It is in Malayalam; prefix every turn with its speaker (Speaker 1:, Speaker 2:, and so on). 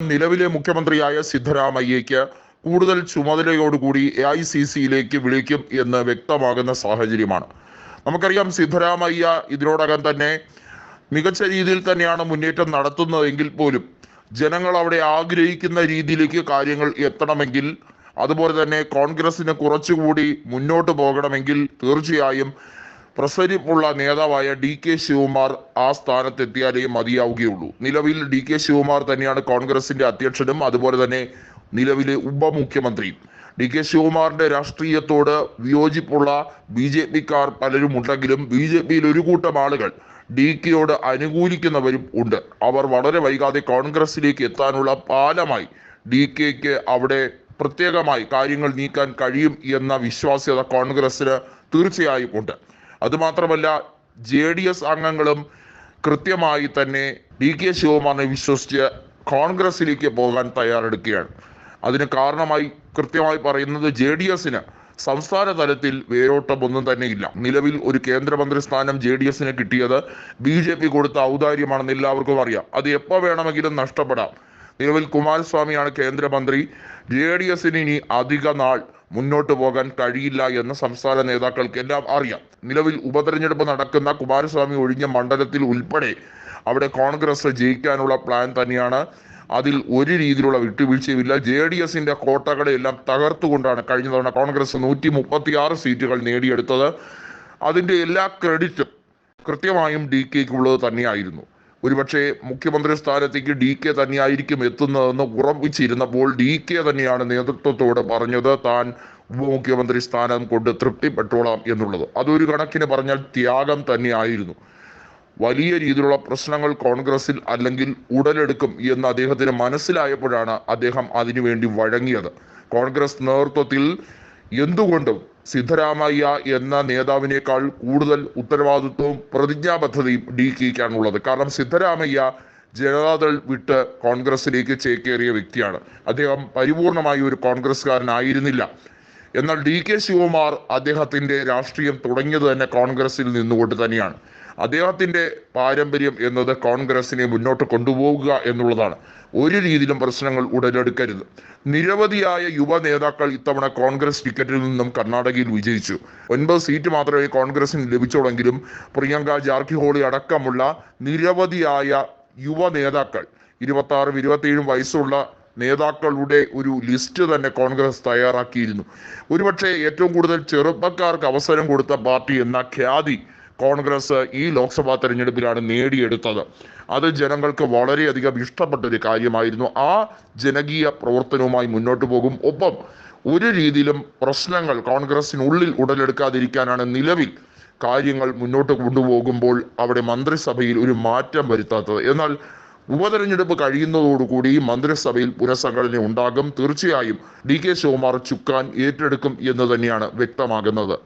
Speaker 1: നിലവിലെ മുഖ്യമന്ത്രിയായ സിദ്ധരാമയ്യയ്ക്ക് കൂടുതൽ ചുമതലയോടുകൂടി AICC-യിലേക്ക് വിളിക്കും എന്ന് വ്യക്തമാകുന്ന സാഹചര്യമാണ്. നമുക്കറിയാം, സിദ്ധരാമയ്യ ഇതിനോടകം തന്നെ മികച്ച രീതിയിൽ തന്നെയാണ് മുന്നേറ്റം നടത്തുന്നതെങ്കിൽ പോലും ജനങ്ങൾ അവിടെ ആഗ്രഹിക്കുന്ന രീതിയിലേക്ക് കാര്യങ്ങൾ എത്തണമെങ്കിൽ, അതുപോലെ തന്നെ കോൺഗ്രസിന് കുറച്ചുകൂടി മുന്നോട്ട് പോകണമെങ്കിൽ തീർച്ചയായും പ്രസരിപ്പുള്ള നേതാവായ DK ശിവകുമാർ ആ സ്ഥാനത്തെത്തിയാലേ മതിയാവുകയുള്ളൂ. നിലവിൽ DK ശിവകുമാർ തന്നെയാണ് കോൺഗ്രസിന്റെ അധ്യക്ഷനും അതുപോലെ തന്നെ നിലവിലെ ഉപമുഖ്യമന്ത്രിയും. DK ശിവകുമാറിന്റെ രാഷ്ട്രീയത്തോട് വിയോജിപ്പുള്ള BJP-ക്കാർ പലരും ഉണ്ടെങ്കിലും BJP-യിൽ ഒരു കൂട്ടം ആളുകൾ DKയോട് അനുകൂലിക്കുന്നവരും ഉണ്ട്. അവർ വളരെ വൈകാതെ കോൺഗ്രസിലേക്ക് എത്താനുള്ള പാലമായി DKക്ക് അവിടെ പ്രത്യേകമായി കാര്യങ്ങൾ നീക്കാൻ കഴിയും എന്ന വിശ്വാസ്യത കോൺഗ്രസിന് തീർച്ചയായും ഉണ്ട്. അതുമാത്രമല്ല, JDS അംഗങ്ങളും കൃത്യമായി തന്നെ DK ശിവകുമാറിനെ വിശ്വസിച്ച് കോൺഗ്രസിലേക്ക് പോകാൻ തയ്യാറെടുക്കുകയാണ്. അതിന് കാരണമായി കൃത്യമായി പറയുന്നത് JDS-ന് സംസ്ഥാന തലത്തിൽ വേരോട്ടമൊന്നും തന്നെ ഇല്ല. നിലവിൽ ഒരു കേന്ദ്രമന്ത്രി സ്ഥാനം JDS-ന് കിട്ടിയത് BJP കൊടുത്ത ഔദാര്യമാണെന്ന് എല്ലാവർക്കും അറിയാം. അത് എപ്പോൾ വേണമെങ്കിലും നഷ്ടപ്പെടാം. നിലവിൽ കുമാരസ്വാമിയാണ് കേന്ദ്രമന്ത്രി. JDS-ന് ഇനി അധിക നാൾ മുന്നോട്ട് പോകാൻ കഴിയില്ല എന്ന് സംസ്ഥാന നേതാക്കൾക്കെല്ലാം അറിയാം. നിലവിൽ ഉപതെരഞ്ഞെടുപ്പ് നടക്കുന്ന കുമാരസ്വാമി ഒഴിഞ്ഞ മണ്ഡലത്തിൽ ഉൾപ്പെടെ അവിടെ കോൺഗ്രസ് ജയിക്കാനുള്ള പ്ലാൻ തന്നെയാണ്. അതിൽ ഒരു രീതിയിലുള്ള വിട്ടുവീഴ്ചയുമില്ല. JDS-ന്റെ കോട്ടകളെല്ലാം തകർത്തുകൊണ്ടാണ് കഴിഞ്ഞ തവണ കോൺഗ്രസ് 136 സീറ്റുകൾ നേടിയെടുത്തത്. അതിന്റെ എല്ലാ ക്രെഡിറ്റും കൃത്യമായും DKക്കുള്ളത് തന്നെയായിരുന്നു. ഒരുപക്ഷെ മുഖ്യമന്ത്രി സ്ഥാനത്തേക്ക് DK തന്നെയായിരിക്കും എത്തുന്നതെന്ന് ഉറപ്പിച്ചിരുന്നപ്പോൾ DK തന്നെയാണ് നേതൃത്വത്തോട് പറഞ്ഞത് താൻ ഉപമുഖ്യമന്ത്രി സ്ഥാനം കൊണ്ട് തൃപ്തിപ്പെട്ടോളാം എന്നുള്ളത്. അതൊരു കണക്കിന് പറഞ്ഞാൽ ത്യാഗം തന്നെയായിരുന്നു. വലിയ രീതിയിലുള്ള പ്രശ്നങ്ങൾ കോൺഗ്രസിൽ അല്ലെങ്കിൽ ഉടലെടുക്കും എന്ന് അദ്ദേഹത്തിന് മനസ്സിലായപ്പോഴാണ് അദ്ദേഹം അതിനുവേണ്ടി വഴങ്ങിയത്. കോൺഗ്രസ് നേതൃത്വത്തിൽ എന്തുകൊണ്ടും സിദ്ധരാമയ്യ എന്ന നേതാവിനേക്കാൾ കൂടുതൽ ഉത്തരവാദിത്വവും പ്രതിജ്ഞാബദ്ധതയും DKക്കാണുള്ളത്. കാരണം സിദ്ധരാമയ്യ ജനതാദൾ വിട്ട് കോൺഗ്രസിലേക്ക് ചേക്കേറിയ വ്യക്തിയാണ്. അദ്ദേഹം പരിപൂർണമായി ഒരു കോൺഗ്രസ്സുകാരനായിരുന്നില്ല. എന്നാൽ DK ശിവകുമാർ അദ്ദേഹത്തിന്റെ രാഷ്ട്രീയം തുടങ്ങിയത് തന്നെ കോൺഗ്രസിൽ നിന്നുകൊണ്ട് തന്നെയാണ്. അദ്ദേഹത്തിന്റെ പാരമ്പര്യം എന്നത് കോൺഗ്രസിനെ മുന്നോട്ട് കൊണ്ടുപോവുക എന്നുള്ളതാണ്. ഒരു രീതിയിലും പ്രശ്നങ്ങൾ ഉടലെടുക്കരുത്. നിരവധിയായ യുവ നേതാക്കൾ ഇത്തവണ കോൺഗ്രസ് ടിക്കറ്റിൽ നിന്നും കർണാടകയിൽ വിജയിച്ചു. 9 സീറ്റ് മാത്രമേ കോൺഗ്രസിന് ലഭിച്ചുള്ളെങ്കിലും പ്രിയങ്ക ജാർക്കിഹോളി അടക്കമുള്ള നിരവധിയായ യുവ നേതാക്കൾ 26, 27 വയസ്സുള്ള നേതാക്കളുടെ ഒരു ലിസ്റ്റ് തന്നെ കോൺഗ്രസ് തയ്യാറാക്കിയിരുന്നു. ഒരുപക്ഷെ ഏറ്റവും കൂടുതൽ ചെറുപ്പക്കാർക്ക് അവസരം കൊടുത്ത പാർട്ടി എന്ന ഖ്യാതി കോൺഗ്രസ് ഈ ലോക്സഭാ തെരഞ്ഞെടുപ്പിലാണ് നേടിയെടുത്തത്. അത് ജനങ്ങൾക്ക് വളരെയധികം ഇഷ്ടപ്പെട്ട ഒരു കാര്യമായിരുന്നു. ആ ജനകീയ പ്രവർത്തനവുമായി മുന്നോട്ട് പോകും. ഒപ്പം ഒരു രീതിയിലും പ്രശ്നങ്ങൾ കോൺഗ്രസിനുള്ളിൽ ഉടലെടുക്കാതിരിക്കാനാണ് നിലവിൽ കാര്യങ്ങൾ മുന്നോട്ട് കൊണ്ടുപോകുമ്പോൾ അവിടെ മന്ത്രിസഭയിൽ ഒരു മാറ്റം വരുത്താത്തത്. എന്നാൽ ഉപതെരഞ്ഞെടുപ്പ് കഴിയുന്നതോടുകൂടി മന്ത്രിസഭയിൽ പുനഃസംഘടന ഉണ്ടാകും. തീർച്ചയായും DK ശിവകുമാർ ചുക്കാൻ ഏറ്റെടുക്കും എന്ന് തന്നെയാണ് വ്യക്തമാകുന്നത്.